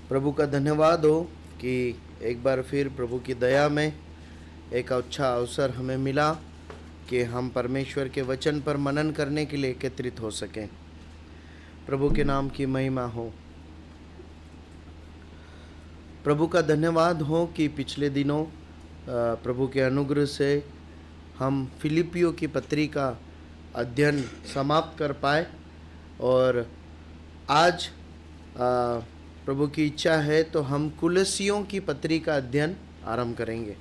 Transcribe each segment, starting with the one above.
प्रभु का धन्यवाद हो कि एक बार फिर प्रभु की दया में एक अच्छा अवसर हमें मिला कि हम परमेश्वर के वचन पर मनन करने के लिए एकत्रित हो सकें। प्रभु के नाम की महिमा हो। प्रभु का धन्यवाद हो कि पिछले दिनों प्रभु के अनुग्रह से हम फिलिपियों की पत्री का अध्ययन समाप्त कर पाए और आज प्रभु की इच्छा है तो हम कुलसियों की पत्री का अध्ययन आरंभ करेंगे।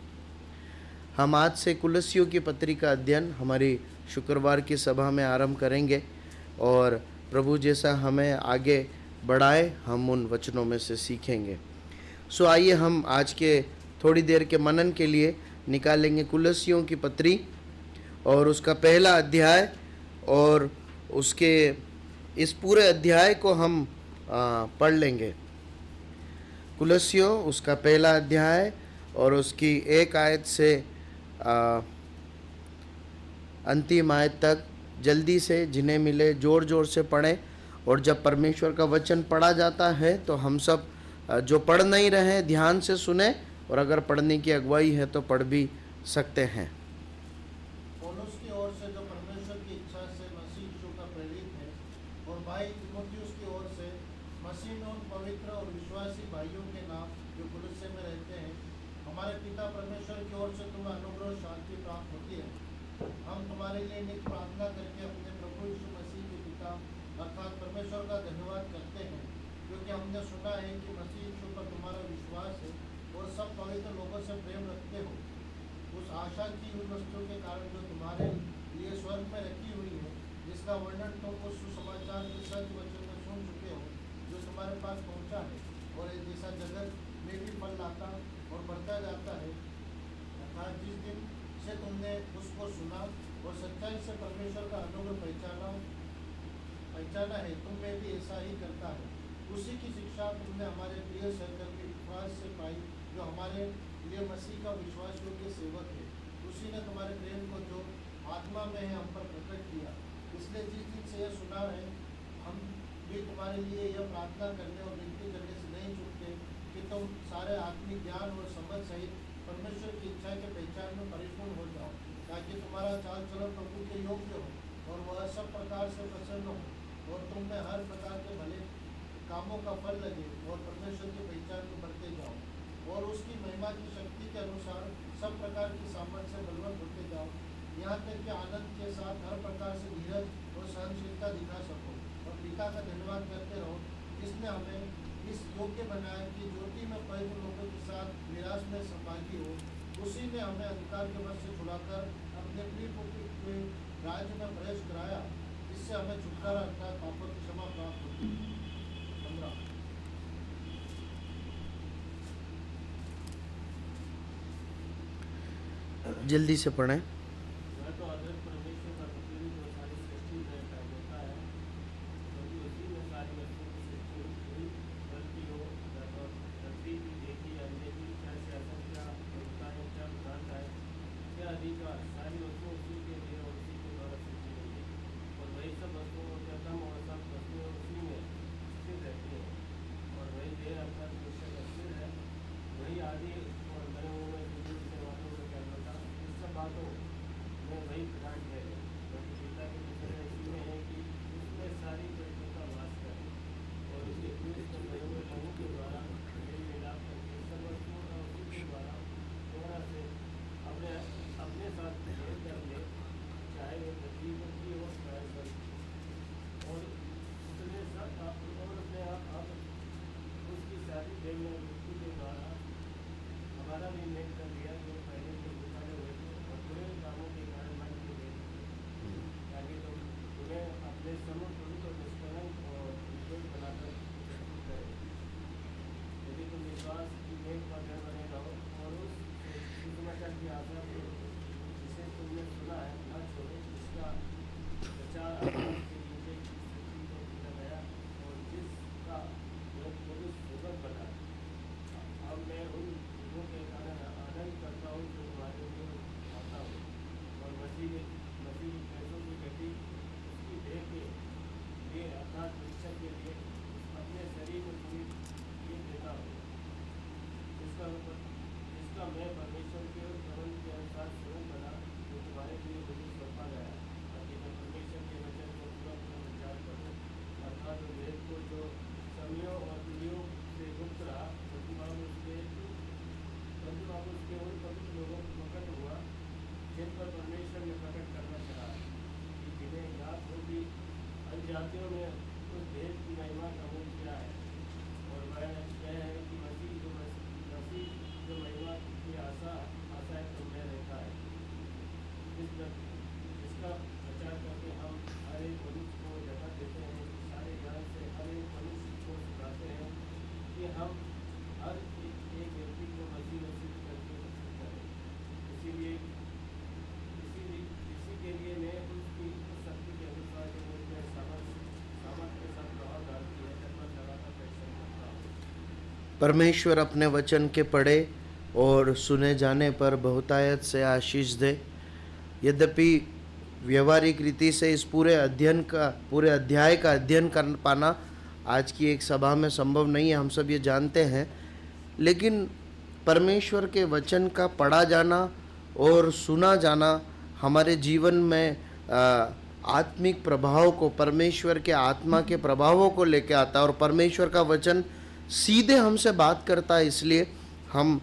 हम आज से कुलसियों की पत्री का अध्ययन हमारी शुक्रवार की सभा में आरंभ करेंगे और प्रभु जैसा हमें आगे बढ़ाए हम उन वचनों में से सीखेंगे। सो आइए हम आज के थोड़ी देर के मनन के लिए निकालेंगे कुलसियों की पत्री और उसका पहला अध्याय, और उसके इस पूरे अध्याय को हम पढ़ लेंगे। कुलसियों उसका पहला अध्याय और उसकी एक आयत से अंतिम आयत तक जल्दी से जिन्हें मिले जोर जोर से पढ़ें। और जब परमेश्वर का वचन पढ़ा जाता है तो हम सब जो पढ़ नहीं रहे ध्यान से सुने, और अगर पढ़ने की अगुवाई है तो पढ़ भी सकते हैं। पौलुस की ओर से जो परमेश्वर की इच्छा से मसीह यीशु का प्रेरित है, और भाई तीमुथियुस की ओर से मसीह में उन पवित्र और विश्वासी भाइयों के नाम जो कुलुस्से में रहते हैं, हमारे पिता परमेश्वर की ओर से तुम्हें अनुग्रह और शांति प्राप्त होती है। हम तुम्हारे लिए नित्य प्रार्थना करके अपने प्रभु यीशु मसीह के पिता अर्थात परमेश्वर का धन्यवाद करते हैं, क्योंकि हमने सुना है कि मसीह यीशु पर तुम्हारा विश्वास है और सब पवित्र लोगों से प्रेम रखते हो। उस आशा की हुई वस्तु के कारण जो तुम्हारे लिए स्वर्ग में रखी हुई है, जिसका वर्णन तुम उस सुसमाचार के सत्य वचन में सुन चुके हो जो तुम्हारे पास पहुंचा है, और एक जैसा जगत में भी फल लाता और बढ़ता जाता है, अर्थात जिस दिन से तुमने उसको सुना और सच्चाई से परमेश्वर का अनुग्रह पहचाना है, तुम में भी ऐसा ही करता है। उसी की शिक्षा तुमने हमारे प्रिय सहकर्मी विश्वास से पाई, जो हमारे लिए मसीह का विश्वास योग्य सेवक है। उसी ने तुम्हारे प्रेम को जो आत्मा में है हम पर प्रकट किया। इसलिए जिस दिन से यह सुना है, हम भी तुम्हारे लिए यह प्रार्थना करने और विनती करने से नहीं चूकते कि तुम सारे आत्मिक ज्ञान और समझ सहित परमेश्वर की इच्छा के पहचान में परिपूर्ण हो जाओ, ताकि तुम्हारा चाल चलन प्रभु के योग्य हो और वह सब प्रकार से प्रसन्न हो, और तुम में हर प्रकार के भले कामों का फल लगे और परमेश्वर की पहचान में बढ़ते जाओ, और उसकी महिमा की शक्ति के अनुसार सब प्रकार की सामर्थ्य से बलवंत होते जाओ, यहाँ तक कि आनंद के साथ हर प्रकार से धीरज और सहनशीलता दिखा सको, और पिता का धन्यवाद करते रहो, जिसने हमें इस योग्य बनाया कि ज्योति में पवित्र लोगों के साथ विराज में सहभागी हो। उसी ने हमें अधिकार के वश से छुड़ाकर अपने प्रिय पुत्र के राज्य में प्रवेश कराया, जिससे हमें छुटकारा अर्थात पापों की क्षमा प्राप्त होती है। 15 जल्दी से पढ़ें। तो अदृश्य परमेश्वर का पुत्र जो सारी सृष्टि में होता है, क्योंकि उसी में सारी वस्तुओं की सृष्टि हुई, बल्कि वो धरती की देखी अनदेखी क्या सियासत क्या प्रभुता है क्या प्रांत है क्या अधिकार, सारी वस्तुएं उसी के लिए और उसी के द्वारा सृष्टि हुई है, और वही सब वस्तुओं के कम और सब वस्तुएं उसी में स्थिर रहती हैं, और वही देह अर्थात निश्चय स्थिर है, वही आदि और बने हुए वालों को क्या होता। इस सब बातों जातियों ने उस भेद की महिमा कबूल किया है, और वह यह है कि मसीह जो महिमा की आशा तुम में रहता है। इसका प्रचार करके हम हर एक मनुष्य को जगह देते हैं, सारे ज्ञान से हर एक मनुष्य को सिखाते हैं कि हम हर एक व्यक्ति को मसीह करके प्रस्तुत करें। इसीलिए इसी के लिए मैं उसकी शक्ति के अनुसार जो मुझमें सामर्थ के साथ प्रभाव डालती है, तत्पर लगातार परिश्रम करता हूँ। परमेश्वर अपने वचन के पढ़े और सुने जाने पर बहुतायत से आशीष दे। यद्यपि व्यवहारिक रीति से इस पूरे अध्याय का अध्ययन कर पाना आज की एक सभा में संभव नहीं है, हम सब ये जानते हैं, लेकिन परमेश्वर के वचन का पढ़ा जाना और सुना जाना हमारे जीवन में आत्मिक प्रभाव को, परमेश्वर के आत्मा के प्रभावों को लेके आता है, और परमेश्वर का वचन सीधे हमसे बात करता है। इसलिए हम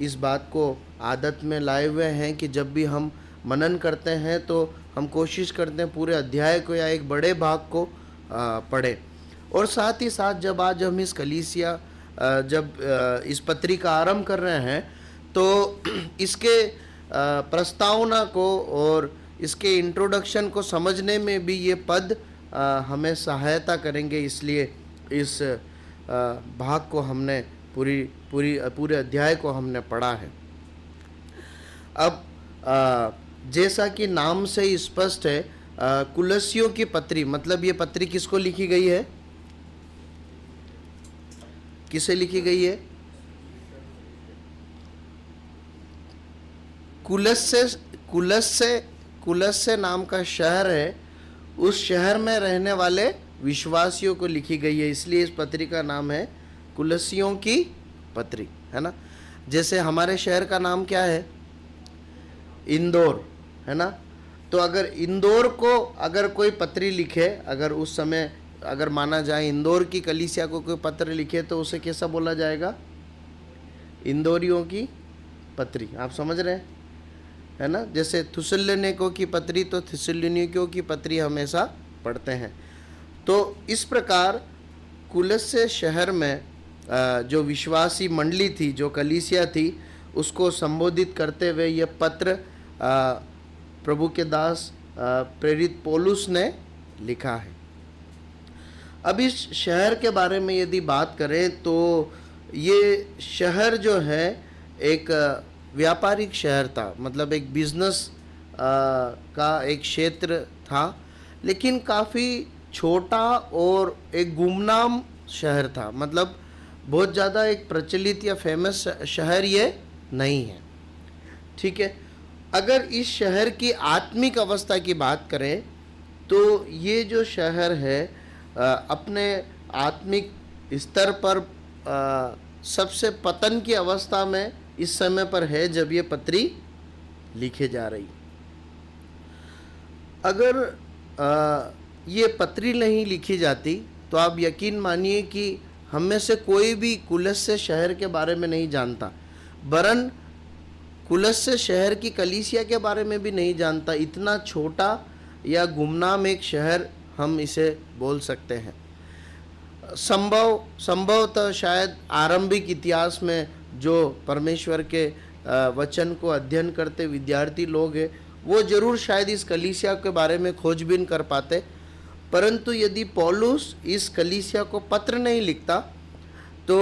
इस बात को आदत में लाए हुए हैं कि जब भी हम मनन करते हैं तो हम कोशिश करते हैं पूरे अध्याय को या एक बड़े भाग को पढ़ें। और साथ ही साथ जब आज हम इस कलीसिया जब इस पत्री का आरंभ कर रहे हैं तो इसके प्रस्तावना को और इसके इंट्रोडक्शन को समझने में भी ये पद हमें सहायता करेंगे। इसलिए इस भाग को हमने पूरे अध्याय को हमने पढ़ा है। अब जैसा कि नाम से ही स्पष्ट है, कुलस्सियों की पत्री, मतलब ये पत्री किसको लिखी गई है? किसे लिखी गई है? कुलस्से नाम का शहर है, उस शहर में रहने वाले विश्वासियों को लिखी गई है। इसलिए इस पत्री का नाम है कुलस्सियों की पत्री, है ना। जैसे हमारे शहर का नाम क्या है? इंदौर, है ना। तो अगर इंदौर को अगर कोई पत्री लिखे, अगर उस समय अगर माना जाए इंदौर की कलीसिया को कोई पत्र लिखे तो उसे कैसा बोला जाएगा? इंदौरियों की पत्री। आप समझ रहे हैं, है ना। जैसे थुसलुनीकों की पत्री, तो थुसलुनीकियों की पत्री हमेशा पढ़ते हैं। तो इस प्रकार कुलस्से शहर में जो विश्वासी मंडली थी, जो कलीसिया थी, उसको संबोधित करते हुए यह पत्र प्रभु के दास प्रेरित पौलुस ने लिखा है। अब इस शहर के बारे में यदि बात करें तो ये शहर जो है एक व्यापारिक शहर था, मतलब एक बिजनेस का एक क्षेत्र था, लेकिन काफ़ी छोटा और एक गुमनाम शहर था। मतलब बहुत ज़्यादा एक प्रचलित या फेमस शहर ये नहीं है, ठीक है। अगर इस शहर की आत्मिक अवस्था की बात करें तो ये जो शहर है अपने आत्मिक स्तर पर सबसे पतन की अवस्था में इस समय पर है जब ये पत्री लिखे जा रही। अगर ये पत्री नहीं लिखी जाती तो आप यकीन मानिए कि हम में से कोई भी कुलस्से शहर के बारे में नहीं जानता, वरन कुलस्से शहर की कलीसिया के बारे में भी नहीं जानता। इतना छोटा या गुमनाम एक शहर हम इसे बोल सकते हैं। संभवतः शायद आरंभिक इतिहास में जो परमेश्वर के वचन को अध्ययन करते विद्यार्थी लोग हैं वो जरूर शायद इस कलीसिया के बारे में खोजबीन कर पाते, परंतु यदि पौलुस इस कलीसिया को पत्र नहीं लिखता तो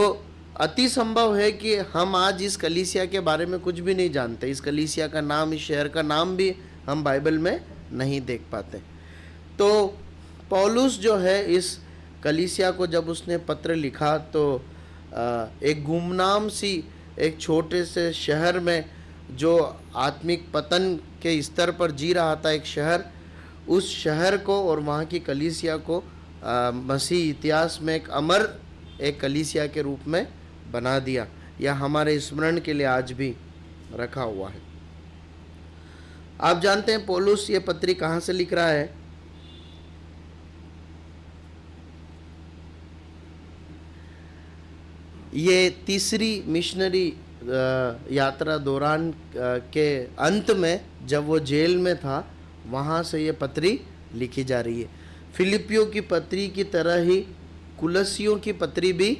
अति संभव है कि हम आज इस कलीसिया के बारे में कुछ भी नहीं जानते। इस कलीसिया का नाम, इस शहर का नाम भी हम बाइबल में नहीं देख पाते। तो पौलुस जो है इस कलीसिया को जब उसने पत्र लिखा तो एक गुमनाम सी एक छोटे से शहर में जो आत्मिक पतन के स्तर पर जी रहा था एक शहर, उस शहर को और वहाँ की कलीसिया को मसीह इतिहास में एक अमर एक कलीसिया के रूप में बना दिया, या हमारे स्मरण के लिए आज भी रखा हुआ है। आप जानते हैं पौलुस ये पत्री कहाँ से लिख रहा है? ये तीसरी मिशनरी यात्रा दौरान के अंत में जब वो जेल में था वहाँ से ये पत्री लिखी जा रही है। फिलिपियों की पत्री की तरह ही कुलसियों की पत्री भी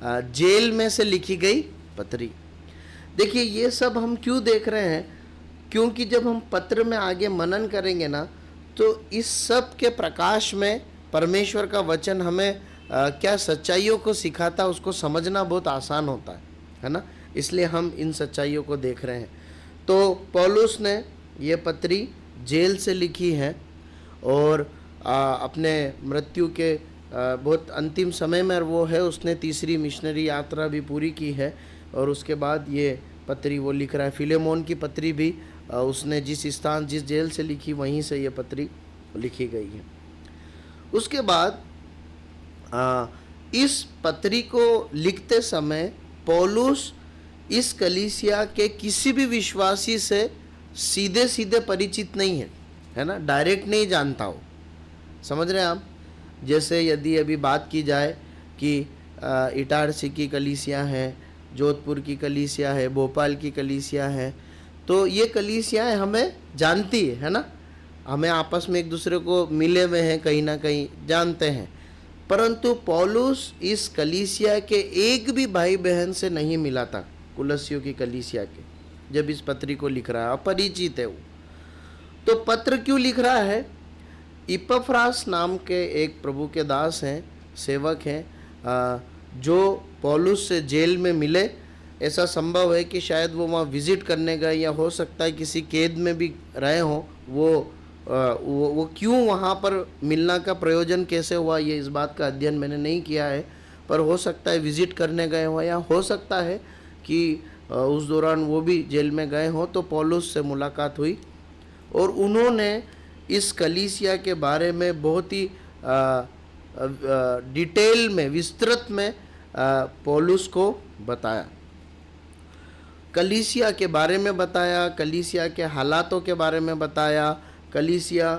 जेल में से लिखी गई पत्री। देखिए ये सब हम क्यों देख रहे हैं, क्योंकि जब हम पत्र में आगे मनन करेंगे ना, तो इस सब के प्रकाश में परमेश्वर का वचन हमें क्या सच्चाइयों को सिखाता है उसको समझना बहुत आसान होता है ना। इसलिए हम इन सच्चाइयों को देख रहे हैं। तो पौलुस ने ये पत्री जेल से लिखी है और अपने मृत्यु के बहुत अंतिम समय में वो है, उसने तीसरी मिशनरी यात्रा भी पूरी की है और उसके बाद ये पत्री वो लिख रहा है। फिलेमोन की पत्री भी उसने जिस जेल से लिखी वहीं से ये पत्री लिखी गई है। उसके बाद इस पत्री को लिखते समय पौलुस इस कलीसिया के किसी भी विश्वासी से सीधे सीधे परिचित नहीं है ना, डायरेक्ट नहीं जानता हो। समझ रहे हैं आप? जैसे यदि अभी बात की जाए कि इटारसी की कलीसिया है, जोधपुर की कलीसिया है, भोपाल की कलीसिया है, तो ये कलीसियाएं हमें जानती है ना, हमें आपस में एक दूसरे को मिले हुए हैं, कहीं ना कहीं जानते हैं। परंतु पौलुस इस कलीसिया के एक भी भाई बहन से नहीं मिला था, कुलसियों की कलीसिया के, जब इस पत्री को लिख रहा है, अपरिचित है वो। तो पत्र क्यों लिख रहा है? इपफ्रास नाम के एक प्रभु के दास हैं, सेवक हैं, जो पौलुस से जेल में मिले। ऐसा संभव है कि शायद वो वहाँ विजिट करने गए, या हो सकता है किसी कैद में भी रहे हों। वो क्यों वहाँ पर मिलना का प्रयोजन कैसे हुआ, ये इस बात का अध्ययन मैंने नहीं किया है, पर हो सकता है विजिट करने गए हों, या हो सकता है कि उस दौरान वो भी जेल में गए हों। तो पौलुस से मुलाकात हुई और उन्होंने इस कलीसिया के बारे में बहुत ही डिटेल में, विस्तृत में पौलुस को बताया, कलीसिया के बारे में बताया, कलीसिया के हालातों के बारे में बताया, कलीसिया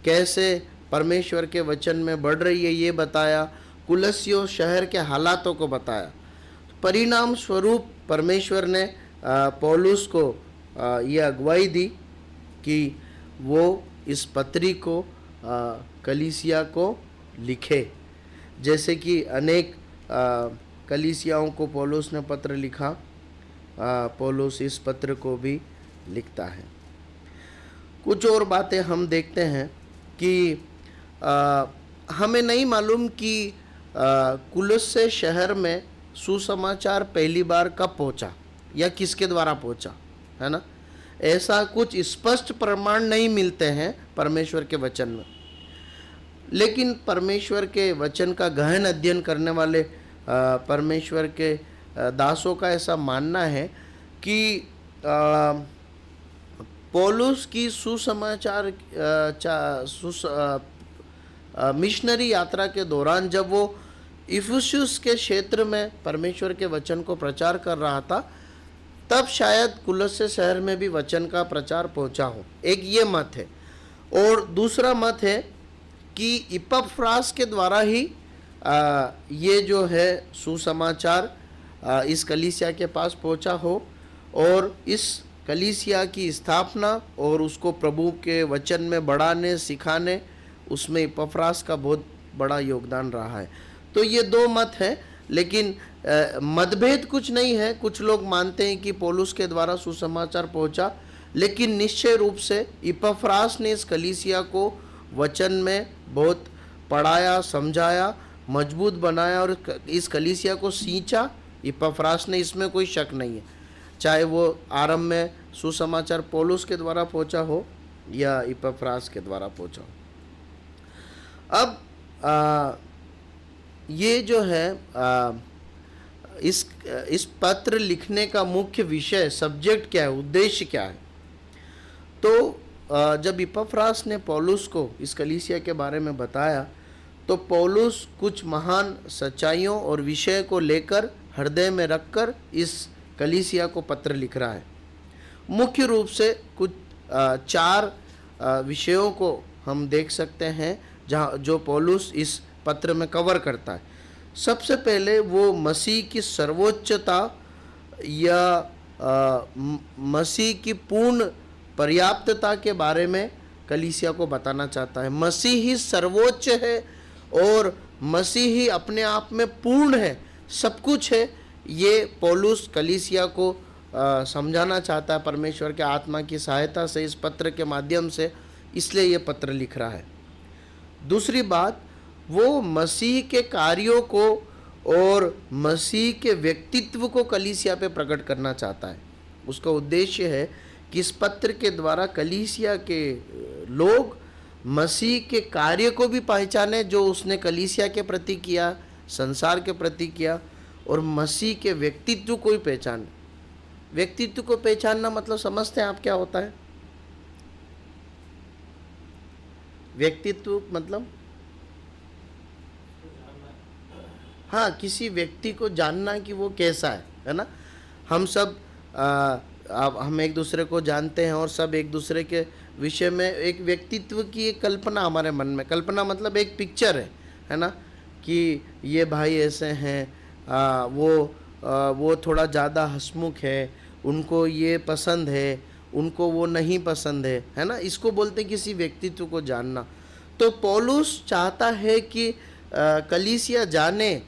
कैसे परमेश्वर के वचन में बढ़ रही है ये बताया, कुलसियों शहर के हालातों को बताया। परिणाम स्वरूप परमेश्वर ने पौलुस को ये अगुवाई दी कि वो इस पत्री को कलीसिया को लिखे। जैसे कि अनेक कलीसियाओं को पौलुस ने पत्र लिखा, पौलुस इस पत्र को भी लिखता है। कुछ और बातें हम देखते हैं कि हमें नहीं मालूम कि कुलुस्से शहर में सुसमाचार पहली बार कब पहुंचा या किसके द्वारा पहुंचा, है ना। ऐसा कुछ स्पष्ट प्रमाण नहीं मिलते हैं परमेश्वर के वचन में, लेकिन परमेश्वर के वचन का गहन अध्ययन करने वाले परमेश्वर के दासों का ऐसा मानना है कि पौलुस की सुसमाचार मिशनरी यात्रा के दौरान जब वो इफिसुस के क्षेत्र में परमेश्वर के वचन को प्रचार कर रहा था, तब शायद कुलुस्से शहर में भी वचन का प्रचार पहुंचा हो। एक ये मत है। और दूसरा मत है कि इपफ्रास के द्वारा ही ये जो है सुसमाचार इस कलीसिया के पास पहुंचा हो, और इस कलीसिया की स्थापना और उसको प्रभु के वचन में बढ़ाने सिखाने, उसमें इपफ्रास का बहुत बड़ा योगदान रहा है। तो ये दो मत हैं, लेकिन मतभेद कुछ नहीं है। कुछ लोग मानते हैं कि पौलुस के द्वारा सुसमाचार पहुंचा, लेकिन निश्चय रूप से इपफ्रास ने इस कलीसिया को वचन में बहुत पढ़ाया, समझाया, मजबूत बनाया और इस कलीसिया को सींचा इपफ्रास ने, इसमें कोई शक नहीं है। चाहे वो आरंभ में सुसमाचार पौलुस के द्वारा पहुंचा हो या इपफ्रास के द्वारा पहुंचा हो। अब ये जो है इस पत्र लिखने का मुख्य विषय, सब्जेक्ट क्या है, उद्देश्य क्या है? तो जब इपफ्रास ने पौलुस को इस कलीसिया के बारे में बताया, तो पौलुस कुछ महान सच्चाइयों और विषय को लेकर हृदय में रखकर इस कलीसिया को पत्र लिख रहा है। मुख्य रूप से कुछ 4 विषयों को हम देख सकते हैं जो पौलुस इस पत्र में कवर करता है। सबसे पहले वो मसीह की सर्वोच्चता या मसीह की पूर्ण पर्याप्तता के बारे में कलीसिया को बताना चाहता है। मसीह ही सर्वोच्च है और मसीह ही अपने आप में पूर्ण है, सब कुछ है। ये पौलुस कलीसिया को समझाना चाहता है परमेश्वर के आत्मा की सहायता से, इस पत्र के माध्यम से, इसलिए ये पत्र लिख रहा है। दूसरी बात, वो मसीह के कार्यों को और मसीह के व्यक्तित्व को कलीसिया पे प्रकट करना चाहता है। उसका उद्देश्य है कि इस पत्र के द्वारा कलीसिया के लोग मसीह के कार्य को भी पहचाने जो उसने कलीसिया के प्रति किया, संसार के प्रति किया, और मसीह के व्यक्तित्व को भी पहचाने। व्यक्तित्व को पहचानना मतलब समझते हैं आप क्या होता है? व्यक्तित्व मतलब हाँ, किसी व्यक्ति को जानना कि वो कैसा है ना। हम सब हम एक दूसरे को जानते हैं और सब एक दूसरे के विषय में एक व्यक्तित्व की एक कल्पना हमारे मन में, कल्पना मतलब एक पिक्चर है ना, कि ये भाई ऐसे हैं, वो थोड़ा ज़्यादा हंसमुख है, उनको ये पसंद है, उनको वो नहीं पसंद है ना। इसको बोलते हैं किसी व्यक्तित्व को जानना। तो पौलुस चाहता है कि कलीसिया जाने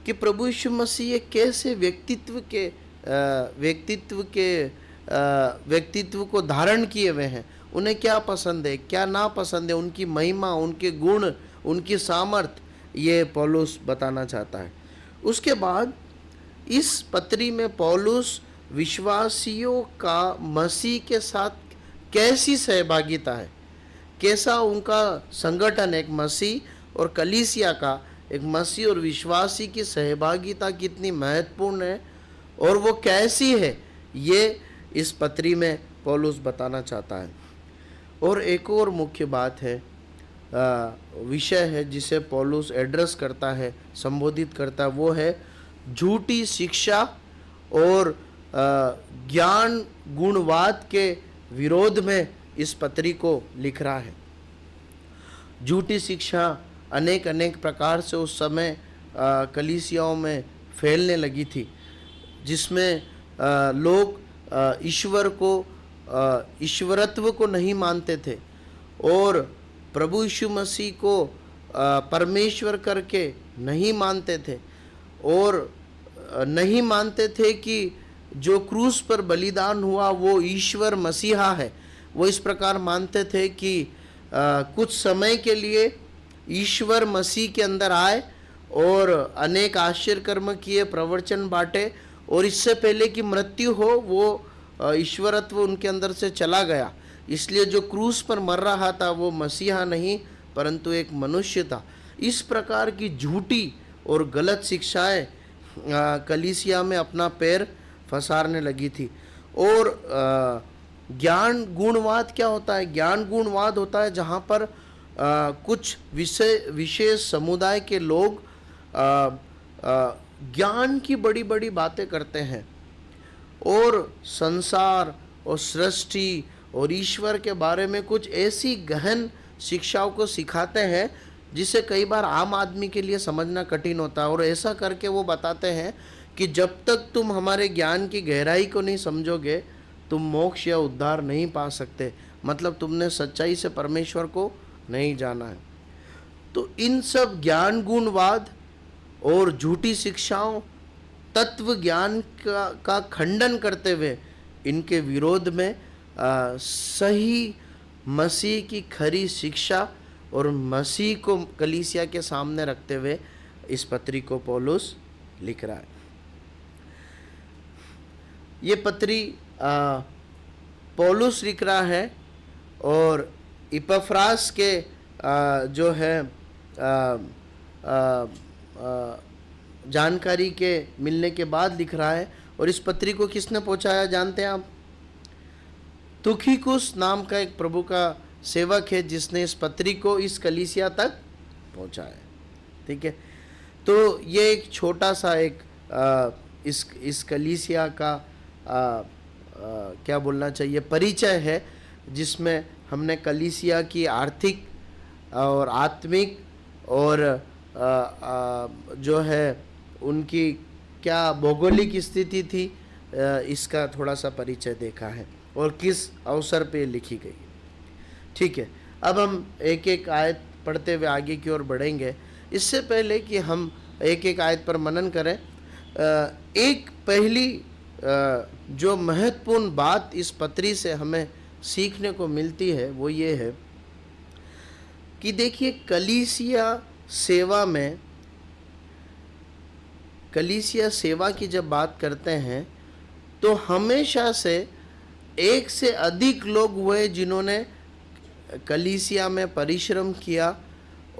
कि प्रभु यीशु मसीह कैसे व्यक्तित्व को धारण किए हुए हैं, उन्हें क्या पसंद है, क्या ना पसंद है, उनकी महिमा, उनके गुण, उनकी सामर्थ, ये पौलुस बताना चाहता है। उसके बाद इस पत्री में पौलुस विश्वासियों का मसीह के साथ कैसी सहभागिता है, कैसा उनका संगठन, एक मसीह और कलीसिया का, एक मसीह और विश्वासी की सहभागिता कितनी महत्वपूर्ण है और वो कैसी है, ये इस पत्री में पौलुस बताना चाहता है। और एक और मुख्य बात है, विषय है जिसे पौलुस एड्रेस करता है, संबोधित करता है, वो है झूठी शिक्षा और ज्ञान गुणवाद के विरोध में इस पत्री को लिख रहा है। झूठी शिक्षा अनेक प्रकार से उस समय कलीसियाओं में फैलने लगी थी, जिसमें लोग ईश्वरत्व को नहीं मानते थे और प्रभु यीशु मसीह को परमेश्वर करके नहीं मानते थे, और नहीं मानते थे कि जो क्रूस पर बलिदान हुआ वो ईश्वर मसीहा है। वो इस प्रकार मानते थे कि कुछ समय के लिए ईश्वर मसीह के अंदर आए और अनेक आश्चर्य कर्म किए, प्रवचन बांटे, और इससे पहले कि मृत्यु हो वो ईश्वरत्व उनके अंदर से चला गया। इसलिए जो क्रूस पर मर रहा था वो मसीहा नहीं परंतु एक मनुष्य था। इस प्रकार की झूठी और गलत शिक्षाएं कलीसिया में अपना पैर फंसाने लगी थी। और ज्ञान गुणवाद क्या होता है? ज्ञान गुणवाद होता है जहाँ पर कुछ विशेष समुदाय के लोग ज्ञान की बड़ी बड़ी बातें करते हैं और संसार और सृष्टि और ईश्वर के बारे में कुछ ऐसी गहन शिक्षाओं को सिखाते हैं जिसे कई बार आम आदमी के लिए समझना कठिन होता है। और ऐसा करके वो बताते हैं कि जब तक तुम हमारे ज्ञान की गहराई को नहीं समझोगे तुम मोक्ष या उद्धार नहीं पा सकते, मतलब तुमने सच्चाई से परमेश्वर को नहीं जाना है। तो इन सब ज्ञान गुणवाद और झूठी शिक्षाओं, तत्व ज्ञान का खंडन करते हुए इनके विरोध में सही मसीह की खरी शिक्षा और मसीह को कलीसिया के सामने रखते हुए इस पत्री को पौलुस लिख रहा है। ये पत्री पौलुस लिख रहा है और इपफ्रास के जो है जानकारी के मिलने के बाद लिख रहा है। और इस पत्री को किसने पहुंचाया जानते हैं आप? तुखिकुस नाम का एक प्रभु का सेवक है जिसने इस पत्री को इस कलीसिया तक पहुंचाया। ठीक है, तो ये एक छोटा सा एक इस कलीसिया का क्या बोलना चाहिए, परिचय है, जिसमें हमने कलीसिया की आर्थिक और आत्मिक और जो है उनकी क्या भौगोलिक स्थिति थी इसका थोड़ा सा परिचय देखा है और किस अवसर पे लिखी गई। ठीक है, अब हम एक एक आयत पढ़ते हुए आगे की ओर बढ़ेंगे। इससे पहले कि हम एक एक आयत पर मनन करें, एक पहली जो महत्वपूर्ण बात इस पत्री से हमें सीखने को मिलती है वो ये है कि देखिए, कलीसिया सेवा की जब बात करते हैं तो हमेशा से एक से अधिक लोग हुए जिन्होंने कलीसिया में परिश्रम किया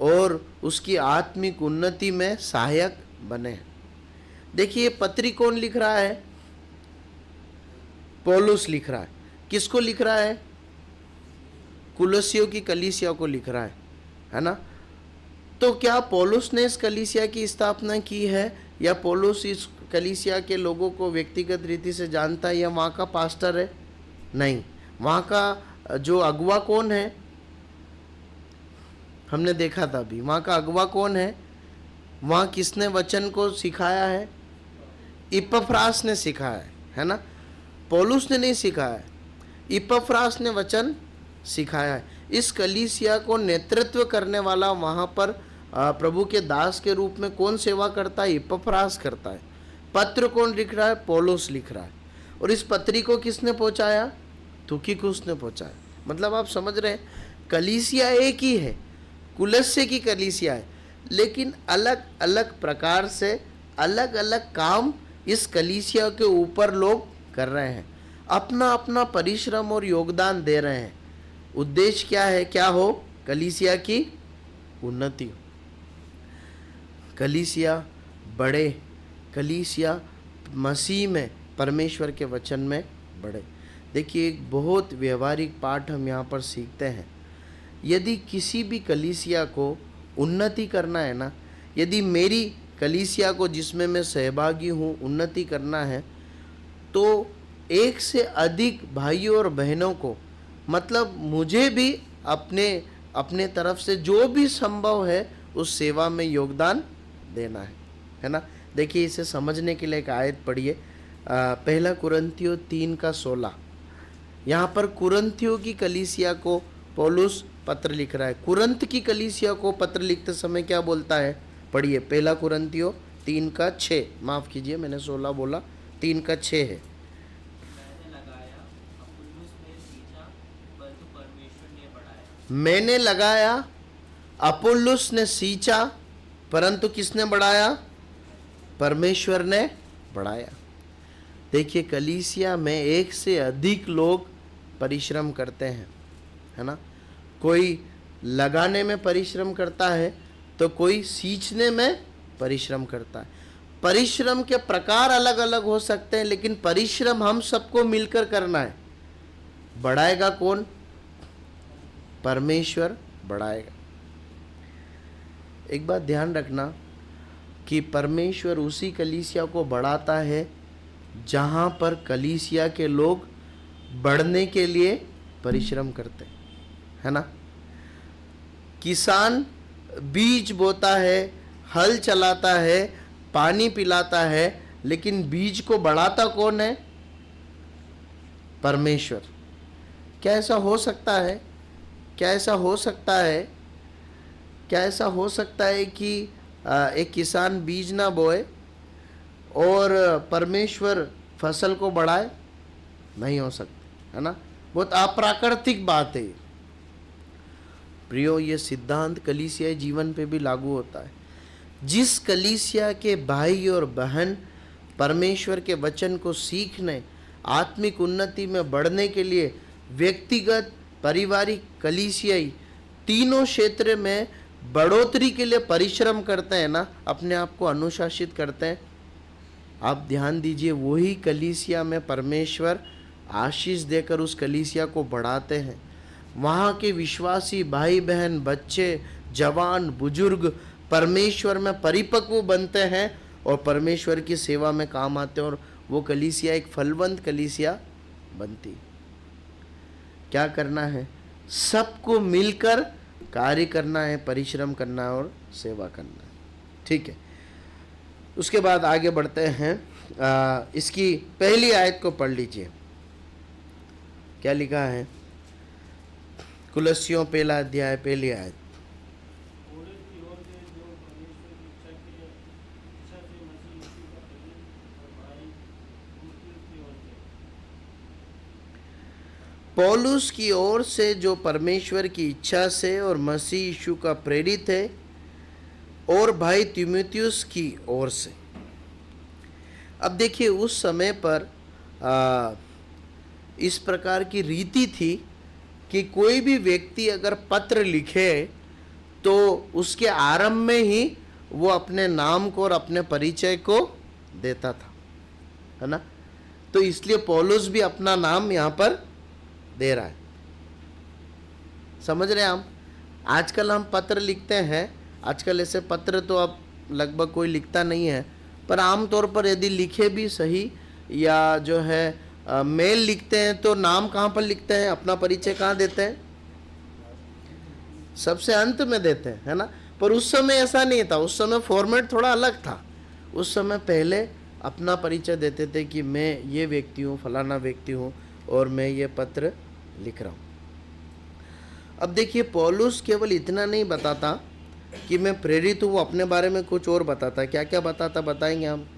और उसकी आत्मिक उन्नति में सहायक बने। देखिए, पत्री कौन लिख रहा है? पौलुस लिख रहा है। किसको लिख रहा है? कुलसियों की कलीसिया को लिख रहा है ना? तो क्या पौलुस ने इस कलीसिया की स्थापना की है, या पौलुस इस कलीसिया के लोगों को व्यक्तिगत रीति से जानता है, या वहाँ का पास्टर है? नहीं, वहाँ का जो अगुवा कौन है? हमने देखा था अभी, वहाँ का अगुवा कौन है? वहाँ किसने वचन को सिखाया है? इपफ्रास ने सिखाया है ना? पौलुस ने नहीं सिखाया है, इपफ्रास ने वचन सिखाया है। इस कलीसिया को नेतृत्व करने वाला वहाँ पर प्रभु के दास के रूप में कौन सेवा करता है? इपफ्रास करता है। पत्र कौन लिख रहा है? पौलुस लिख रहा है। और इस पत्री को किसने पहुँचाया? तुखिकुस ने पहुँचाया। मतलब आप समझ रहे हैं, कलीसिया एक ही है, कुलस्य की कलीसिया है, लेकिन अलग अलग प्रकार से अलग अलग काम इस कलीसिया के ऊपर लोग कर रहे हैं, अपना अपना परिश्रम और योगदान दे रहे हैं। उद्देश्य क्या है? क्या हो? कलीसिया की उन्नति हो, कलीसिया बढ़े, कलीसिया मसीह में परमेश्वर के वचन में बढ़े। देखिए, एक बहुत व्यवहारिक पाठ हम यहाँ पर सीखते हैं। यदि किसी भी कलीसिया को उन्नति करना है ना, यदि मेरी कलीसिया को जिसमें मैं सहभागी हूँ उन्नति करना है, तो एक से अधिक भाइयों और बहनों को, मतलब मुझे भी अपने तरफ से जो भी संभव है उस सेवा में योगदान देना है ना? देखिए, इसे समझने के लिए एक आयत पढ़िए, पहला कुरिन्थियों 3:16। यहाँ पर कुरिन्थियों की कलीसिया को पौलुस पत्र लिख रहा है। कुरिन्थ की कलीसिया को पत्र लिखते समय क्या बोलता है? पढ़िए, पहला कुरिन्थियों 3:6। माफ़ कीजिए, मैंने 16 बोला, 3:6 है। मैंने लगाया, अपुल्लुस ने सींचा, परंतु किसने बढ़ाया? परमेश्वर ने बढ़ाया। देखिए, कलीसिया में एक से अधिक लोग परिश्रम करते हैं, है ना? कोई लगाने में परिश्रम करता है तो कोई सींचने में परिश्रम करता है। परिश्रम के प्रकार अलग अलग हो सकते हैं, लेकिन परिश्रम हम सबको मिलकर करना है। बढ़ाएगा कौन? परमेश्वर बढ़ाएगा। एक बात ध्यान रखना कि परमेश्वर उसी कलीसिया को बढ़ाता है जहाँ पर कलीसिया के लोग बढ़ने के लिए परिश्रम करते हैं, है ना? किसान बीज बोता है, हल चलाता है, पानी पिलाता है, लेकिन बीज को बढ़ाता कौन है? परमेश्वर। क्या ऐसा हो सकता है? क्या ऐसा हो सकता है? क्या ऐसा हो सकता है कि एक किसान बीज ना बोए और परमेश्वर फसल को बढ़ाए? नहीं हो सकता, है ना? बहुत अप्राकृतिक बात है। प्रियो, ये सिद्धांत कलीसियाई जीवन पे भी लागू होता है। जिस कलीसिया के भाई और बहन परमेश्वर के वचन को सीखने, आत्मिक उन्नति में बढ़ने के लिए व्यक्तिगत, पारिवारिक, कलीसियाई तीनों क्षेत्र में बढ़ोतरी के लिए परिश्रम करते हैं ना, अपने आप को अनुशासित करते हैं, आप ध्यान दीजिए, वही कलीसिया में परमेश्वर आशीष देकर उस कलीसिया को बढ़ाते हैं। वहाँ के विश्वासी भाई बहन, बच्चे, जवान, बुजुर्ग परमेश्वर में परिपक्व बनते हैं और परमेश्वर की सेवा में काम आते हैं, और वो कलीसिया एक फलवंत कलीसिया बनती है। क्या करना है? सबको मिलकर कार्य करना है, परिश्रम करना है और सेवा करना है। ठीक है, उसके बाद आगे बढ़ते हैं। इसकी पहली आयत को पढ़ लीजिए। क्या लिखा है? कुलस्सियों पहला अध्याय पहली आयत। पौलुस की ओर से जो परमेश्वर की इच्छा से मसीह यीशु का प्रेरित और भाई तीमुथियुस की ओर से, पौलुस की ओर से जो परमेश्वर की इच्छा से और मसीह यीशु का प्रेरित है, और भाई तीमुथियुस की ओर से। अब देखिए, उस समय पर इस प्रकार की रीति थी कि कोई भी व्यक्ति अगर पत्र लिखे तो उसके आरंभ में ही वो अपने नाम को और अपने परिचय को देता था, है ना। तो इसलिए पौलुस भी अपना नाम यहाँ पर दे रहा है। समझ रहे हैं हम? आजकल हम पत्र लिखते हैं, आजकल ऐसे पत्र तो अब लगभग कोई लिखता नहीं है, पर आमतौर पर यदि लिखे भी सही या जो है मेल लिखते हैं तो नाम कहाँ पर लिखते हैं, अपना परिचय कहाँ देते हैं? सबसे अंत में देते हैं, है ना। पर उस समय ऐसा नहीं था, उस समय फॉर्मेट थोड़ा अलग था। उस समय पहले अपना परिचय देते थे कि मैं ये व्यक्ति हूँ, फलाना व्यक्ति हूँ, और मैं ये पत्र लिख रहा हूँ। अब देखिए, पौलुस केवल इतना नहीं बताता कि मैं प्रेरित हूँ, वो अपने बारे में कुछ और बताता। क्या क्या बताता, बताएंगे हम।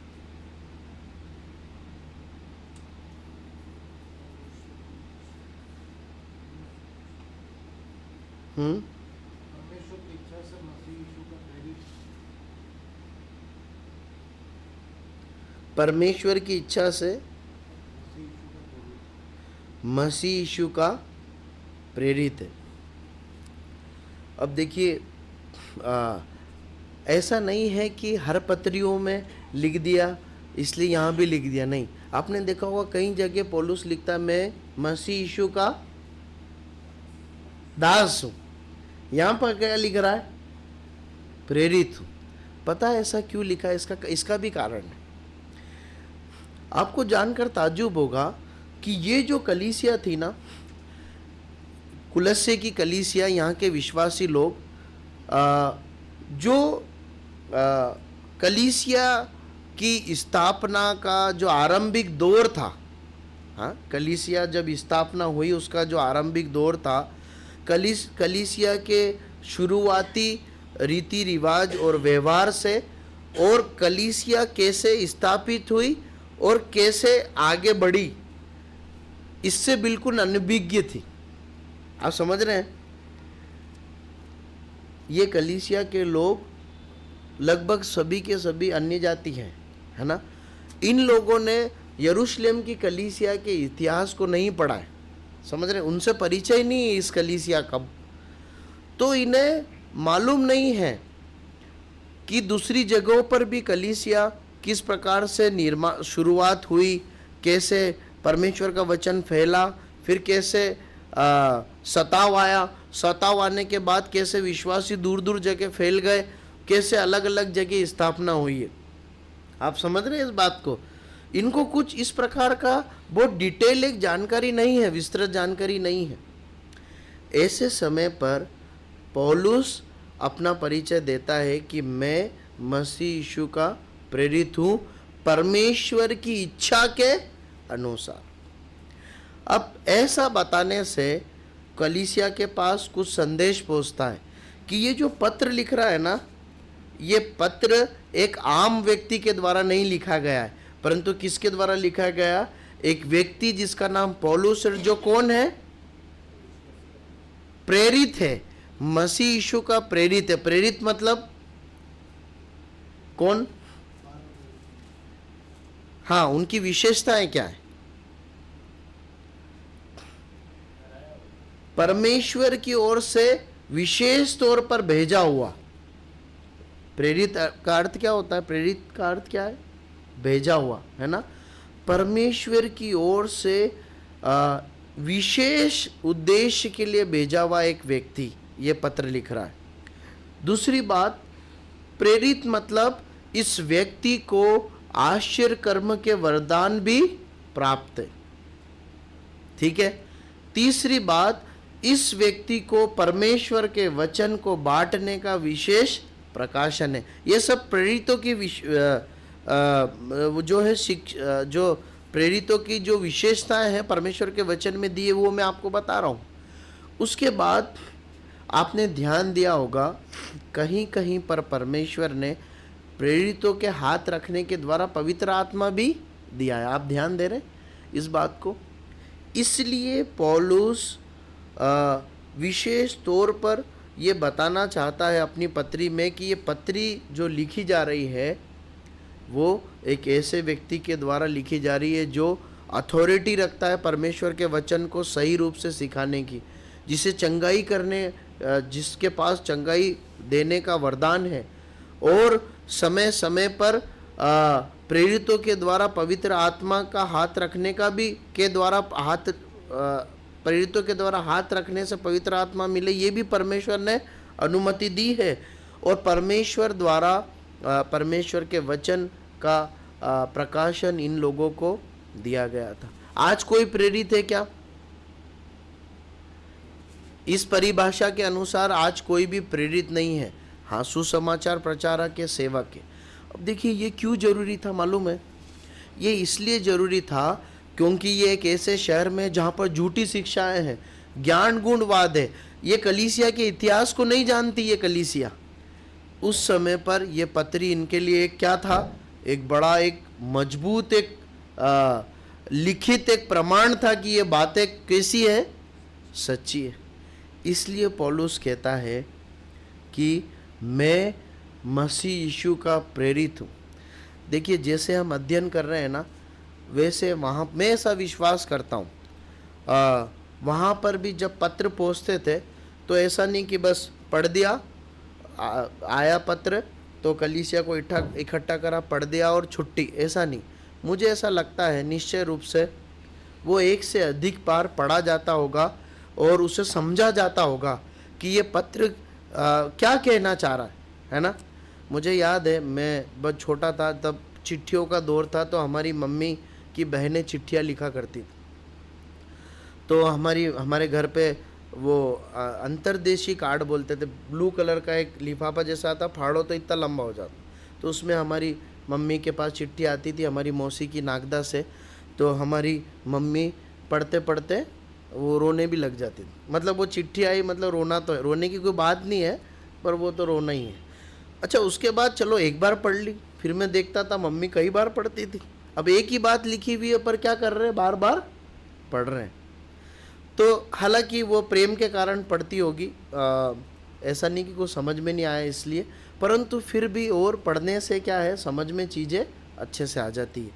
परमेश्वर की इच्छा से मसीह यीशु का प्रेरित, परमेश्वर की इच्छा से मसीह यीशु का प्रेरित मसीह यीशु का प्रेरित है। अब देखिए, ऐसा नहीं है कि हर पत्रियों में लिख दिया इसलिए यहाँ भी लिख दिया, नहीं। आपने देखा होगा कई जगह पौलुस लिखता है मैं मसीह यीशु का दास हूँ। यहाँ पर क्या लिख रहा है? प्रेरित हूँ। पता है ऐसा क्यों लिखा है? इसका भी कारण है। आपको जानकर ताज्जुब होगा कि ये जो कलीसिया थी ना, कुलस्से की कलीसिया, यहाँ के विश्वासी लोग, जो कलीसिया की स्थापना का जो आरंभिक दौर था, हाँ, कलीसिया जब स्थापना हुई उसका जो आरंभिक दौर था, कलीसिया के शुरुआती रीति रिवाज और व्यवहार से, और कलीसिया कैसे स्थापित हुई और कैसे आगे बढ़ी, इससे बिल्कुल अनभिज्ञ थी। आप समझ रहे हैं? ये कलीसिया के लोग लगभग सभी के सभी अन्य जाति हैं, है ना। इन लोगों ने यरूशलेम की कलीसिया के इतिहास को नहीं पढ़ा है, समझ रहे हैं? उनसे परिचय नहीं है इस कलीसिया का, तो इन्हें मालूम नहीं है कि दूसरी जगहों पर भी कलीसिया किस प्रकार से शुरुआत हुई, कैसे परमेश्वर का वचन फैला, फिर कैसे सताव आया, सताव आने के बाद कैसे विश्वासी दूर दूर जगह फैल गए, कैसे अलग अलग जगह स्थापना हुई है। आप समझ रहे हैं इस बात को? इनको कुछ इस प्रकार का बहुत डिटेल एक जानकारी नहीं है, विस्तृत जानकारी नहीं है। ऐसे समय पर पौलुस अपना परिचय देता है कि मैं मसीह यीशु का प्रेरित हूँ परमेश्वर की इच्छा के अनुसार। अब ऐसा बताने से कलीसिया के पास कुछ संदेश पहुँचता है कि ये जो पत्र लिख रहा है ना, ये पत्र एक आम व्यक्ति के द्वारा नहीं लिखा गया है, परंतु किसके द्वारा लिखा गया? एक व्यक्ति जिसका नाम पौलुस है, जो कौन है? प्रेरित है, मसीह यीशु का प्रेरित है। प्रेरित मतलब कौन? हाँ, उनकी विशेषताएं क्या है? परमेश्वर की ओर से विशेष तौर पर भेजा हुआ। प्रेरित का अर्थ क्या होता है? प्रेरित का अर्थ क्या है? भेजा हुआ, है ना। परमेश्वर की ओर से विशेष उद्देश्य के लिए भेजा हुआ एक व्यक्ति ये पत्र लिख रहा है। दूसरी बात, प्रेरित मतलब इस व्यक्ति को आश्चर्य कर्म के वरदान भी प्राप्त है, ठीक है। तीसरी बात, इस व्यक्ति को परमेश्वर के वचन को बांटने का विशेष प्रकाशन है। ये सब प्रेरितों की जो है जो प्रेरितों की जो विशेषताएं हैं परमेश्वर के वचन में दिए, वो मैं आपको बता रहा हूँ। उसके बाद आपने ध्यान दिया होगा कहीं कहीं पर परमेश्वर ने प्रेरितों के हाथ रखने के द्वारा पवित्र आत्मा भी दिया है। आप ध्यान दे रहे हैं इस बात को? इसलिए पौलुस विशेष तौर पर ये बताना चाहता है अपनी पत्री में कि ये पत्री जो लिखी जा रही है वो एक ऐसे व्यक्ति के द्वारा लिखी जा रही है जो अथॉरिटी रखता है परमेश्वर के वचन को सही रूप से सिखाने की, जिसे चंगाई करने, जिसके पास चंगाई देने का वरदान है, और समय समय पर प्रेरितों के द्वारा पवित्र आत्मा का हाथ रखने का भी के द्वारा प्रेरितों के द्वारा हाथ रखने से पवित्र आत्मा मिले, ये भी परमेश्वर ने अनुमति दी है। और परमेश्वर द्वारा परमेश्वर के वचन का प्रकाशन इन लोगों को दिया गया था। आज कोई प्रेरित है क्या? इस परिभाषा के अनुसार आज कोई भी प्रेरित नहीं है। हाँ, सुसमाचार प्रचारक के सेवक है। अब देखिए ये क्यों जरूरी था मालूम है? ये इसलिए जरूरी था क्योंकि ये एक ऐसे शहर में जहाँ पर झूठी शिक्षाएं हैं, ज्ञान गुणवाद है। ये कलीसिया के इतिहास को नहीं जानती ये कलीसिया। उस समय पर ये पत्री इनके लिए एक क्या था? एक बड़ा, एक मजबूत, एक लिखित एक प्रमाण था कि ये बातें कैसी है, सच्ची है। इसलिए पौलुस कहता है कि मैं मसीह यीशु का प्रेरित हूँ। देखिए जैसे हम अध्ययन कर रहे हैं ना, वैसे वहाँ मैं ऐसा विश्वास करता हूँ, वहाँ पर भी जब पत्र पहुँचते थे तो ऐसा नहीं कि बस पढ़ दिया, आया पत्र तो कलीसिया को इकट्ठा करा, पढ़ दिया और छुट्टी, ऐसा नहीं। मुझे ऐसा लगता है निश्चय रूप से वो एक से अधिक बार पढ़ा जाता होगा और उसे समझा जाता होगा कि ये पत्र क्या कहना चाह रहा है ना। मुझे याद है मैं बहुत छोटा था तब चिट्ठियों का दौर था, तो हमारी मम्मी की बहनें चिट्ठियाँ लिखा करती थी। तो हमारे घर पे वो अंतर्देशी कार्ड बोलते थे, ब्लू कलर का एक लिफाफा जैसा आता, फाड़ो तो इतना लंबा हो जाता। तो उसमें हमारी मम्मी के पास चिट्ठी आती थी, हमारी मौसी की नागदा से। तो हमारी मम्मी पढ़ते पढ़ते वो रोने भी लग जाती थी। मतलब वो चिट्ठी आई, मतलब रोना तो है, रोने की कोई बात नहीं है, पर वो तो रोना ही है। अच्छा, उसके बाद चलो एक बार पढ़ ली, फिर मैं देखता था मम्मी कई बार पढ़ती थी। अब एक ही बात लिखी हुई है पर क्या कर रहे हैं, बार बार पढ़ रहे हैं। तो हालांकि वो प्रेम के कारण पढ़ती होगी, ऐसा नहीं कि कुछ समझ में नहीं आया इसलिए, परंतु फिर भी और पढ़ने से क्या है, समझ में चीज़ें अच्छे से आ जाती है।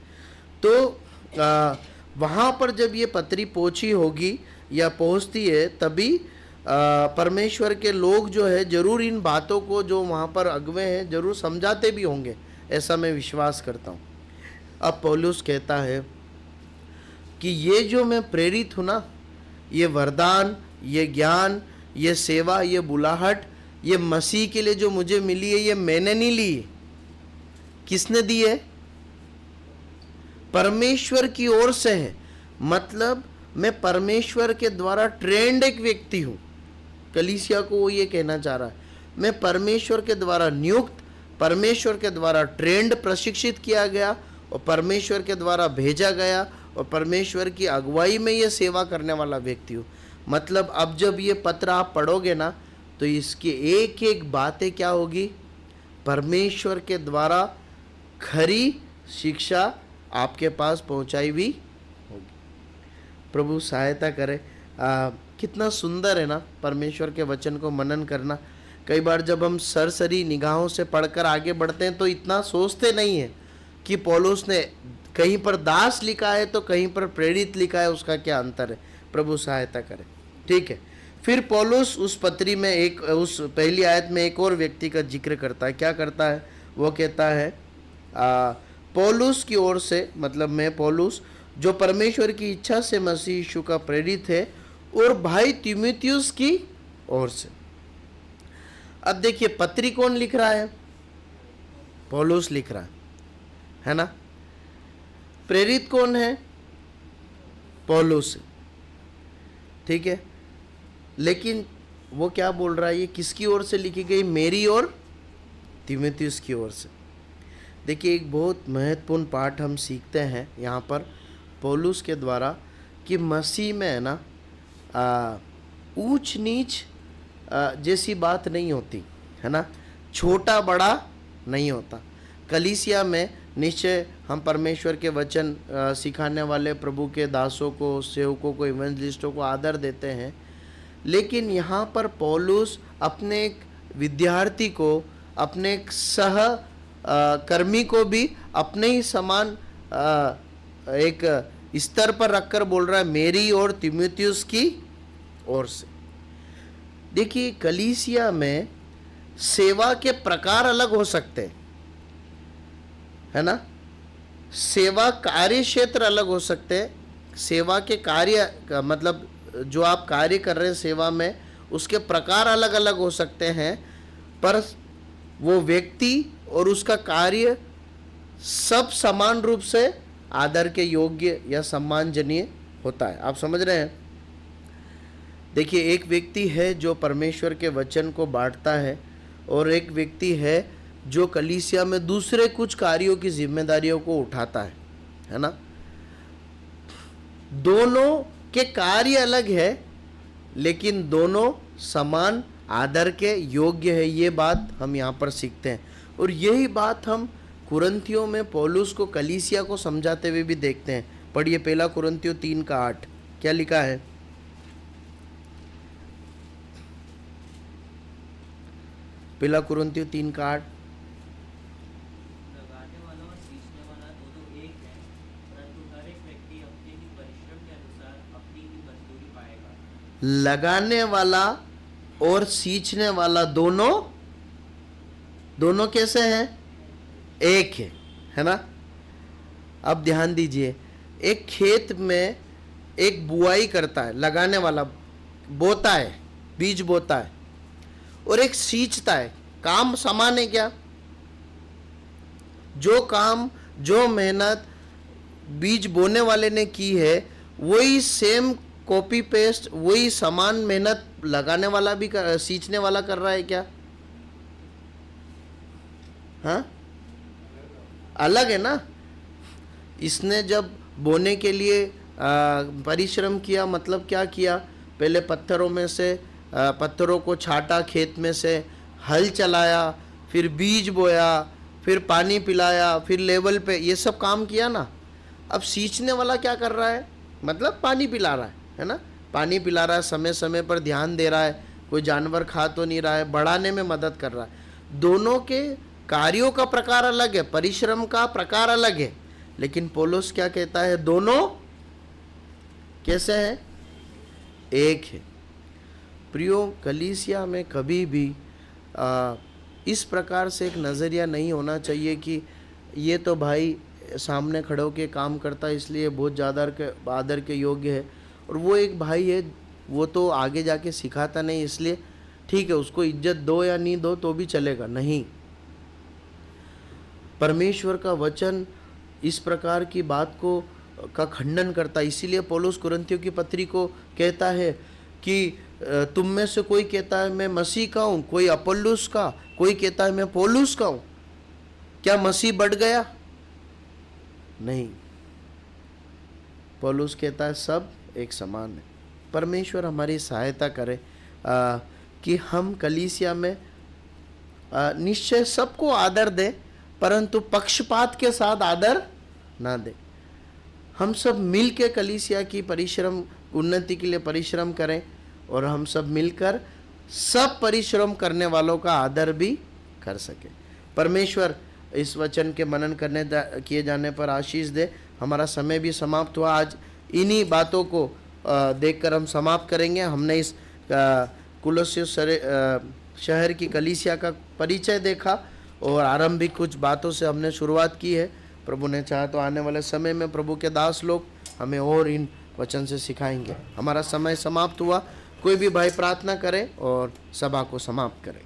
तो वहाँ पर जब ये पत्री पहुँची होगी या पहुँचती है, तभी परमेश्वर के लोग जो है जरूर इन बातों को, जो वहाँ पर अगुवे हैं, जरूर समझाते भी होंगे, ऐसा मैं विश्वास करता हूँ। अब पौलुस कहता है कि ये जो मैं प्रेरित हूँ ना, ये वरदान, ये ज्ञान, ये सेवा, ये बुलाहट, ये मसीह के लिए जो मुझे मिली है, ये मैंने नहीं ली। किसने दी है? परमेश्वर की ओर से है। मतलब मैं परमेश्वर के द्वारा ट्रेंड एक व्यक्ति हूँ। कलीसिया को वो ये कहना चाह रहा है, मैं परमेश्वर के द्वारा नियुक्त, परमेश्वर के द्वारा ट्रेंड, प्रशिक्षित किया गया और परमेश्वर के द्वारा भेजा गया और परमेश्वर की अगुवाई में ये सेवा करने वाला व्यक्ति हूँ। मतलब अब जब ये पत्र आप पढ़ोगे ना, तो इसकी एक एक बातें क्या होगी, परमेश्वर के द्वारा खरी शिक्षा आपके पास पहुंचाई हुई होगी। प्रभु सहायता करे। कितना सुंदर है ना परमेश्वर के वचन को मनन करना। कई बार जब हम सरसरी निगाहों से पढ़कर आगे बढ़ते हैं तो इतना सोचते नहीं है कि पौलुस ने कहीं पर दास लिखा है तो कहीं पर प्रेरित लिखा है, उसका क्या अंतर है। प्रभु सहायता करे। ठीक है, फिर पौलुस उस पत्री में उस पहली आयत में एक और व्यक्ति का जिक्र करता है। क्या करता है? वो कहता है पौलुस की ओर से, मतलब मैं पौलुस जो परमेश्वर की इच्छा से मसीह यीशु का प्रेरित है, और भाई तीमुथियुस की ओर से। अब देखिए पत्री कौन लिख रहा है? पौलुस लिख रहा है ना। प्रेरित कौन है? पौलुस। ठीक है, लेकिन वो क्या बोल रहा है, ये किसकी ओर से लिखी गई? मेरी और तीमुथियुस की ओर से। देखिए एक बहुत महत्वपूर्ण पाठ हम सीखते हैं यहाँ पर पौलुस के द्वारा कि मसीह में है ना ऊंच नीच जैसी बात नहीं होती है ना, छोटा बड़ा नहीं होता। कलीसिया में निश्चय हम परमेश्वर के वचन सिखाने वाले प्रभु के दासों को, सेवकों को, इवेंजलिस्टों को आदर देते हैं, लेकिन यहाँ पर पौलुस अपने एक विद्यार्थी को, अपने एक सह कर्मी को भी अपने ही समान एक स्तर पर रखकर बोल रहा है, मेरी और तीमुथियुस की ओर से। देखिए, कलीसिया में सेवा के प्रकार अलग हो सकते हैं, है ना, सेवा कार्य क्षेत्र अलग हो सकते हैं। सेवा के कार्य का मतलब जो आप कार्य कर रहे हैं सेवा में, उसके प्रकार अलग अलग हो सकते हैं, पर वो व्यक्ति और उसका कार्य सब समान रूप से आदर के योग्य या सम्मानजनीय होता है। आप समझ रहे हैं? देखिए, एक व्यक्ति है जो परमेश्वर के वचन को बांटता है, और एक व्यक्ति है जो कलीसिया में दूसरे कुछ कार्यों की जिम्मेदारियों को उठाता है ना। दोनों के कार्य अलग है, लेकिन दोनों समान आदर के योग्य है। ये बात हम यहाँ पर सीखते हैं, और यही बात हम कुरिन्थियों में पौलुस को, कलीसिया को समझाते हुए भी देखते हैं। पढ़िए पहला कुरिन्थियों 3:8 क्या लिखा है? पहला कुरिन्थियों 3:8। लगाने वाला और सींचने वाला दोनों एक है, परंतु हर एक व्यक्ति अपने ही परिश्रम के अनुसार अपनी ही मजदूरी पाएगा। लगाने वाला और सींचने वाला दोनों कैसे हैं? एक है ना। अब ध्यान दीजिए, एक खेत में एक बुआई करता है, लगाने वाला बोता है, बीज बोता है, और एक सींचता है। काम समान है क्या? जो काम, जो मेहनत बीज बोने वाले ने की है, वही सेम कॉपी पेस्ट, वही समान मेहनत लगाने वाला भी सींचने वाला कर रहा है क्या? हाँ, अलग है ना। इसने जब बोने के लिए परिश्रम किया, मतलब क्या किया? पहले पत्थरों में से पत्थरों को छाटा, खेत में से हल चलाया, फिर बीज बोया, फिर पानी पिलाया, फिर लेवल पे, ये सब काम किया ना। अब सींचने वाला क्या कर रहा है? मतलब पानी पिला रहा है ना, पानी पिला रहा है, समय समय पर ध्यान दे रहा है, कोई जानवर खा तो नहीं रहा है, बढ़ाने में मदद कर रहा है। दोनों के कार्यों का प्रकार अलग है, परिश्रम का प्रकार अलग है, लेकिन पौलुस क्या कहता है? दोनों कैसे हैं? एक है। प्रियो, कलीसिया में कभी भी इस प्रकार से एक नज़रिया नहीं होना चाहिए कि ये तो भाई सामने खड़े होकर काम करता है इसलिए बहुत ज़्यादा आदर के योग्य है, और वो एक भाई है, वो तो आगे जाके सिखाता नहीं, इसलिए ठीक है उसको इज्जत दो या नहीं दो तो भी चलेगा। नहीं, परमेश्वर का वचन इस प्रकार की बात को का खंडन करता है। इसीलिए पौलुस कुरिन्थियों की पत्री को कहता है कि तुम में से कोई कहता है मैं मसीह का हूँ, कोई अपोल्लोस का, कोई कहता है मैं पौलुस का हूँ। क्या मसीह बढ़ गया? नहीं, पौलुस कहता है सब एक समान है। परमेश्वर हमारी सहायता करे कि हम कलीसिया में निश्चय सबको आदर दें, परंतु पक्षपात के साथ आदर ना दें। हम सब मिल के कलीसिया की परिश्रम, उन्नति के लिए परिश्रम करें, और हम सब मिलकर सब परिश्रम करने वालों का आदर भी कर सके। परमेश्वर इस वचन के मनन किए जाने पर आशीष दे। हमारा समय भी समाप्त हुआ। आज इन्हीं बातों को देखकर हम समाप्त करेंगे। हमने इस कुलोसियुस शहर की कलीसिया का परिचय देखा, और आरंभिक कुछ बातों से हमने शुरुआत की है। प्रभु ने चाहा तो आने वाले समय में प्रभु के दास लोग हमें और इन वचन से सिखाएंगे। हमारा समय समाप्त हुआ। कोई भी भाई प्रार्थना करे और सभा को समाप्त करे।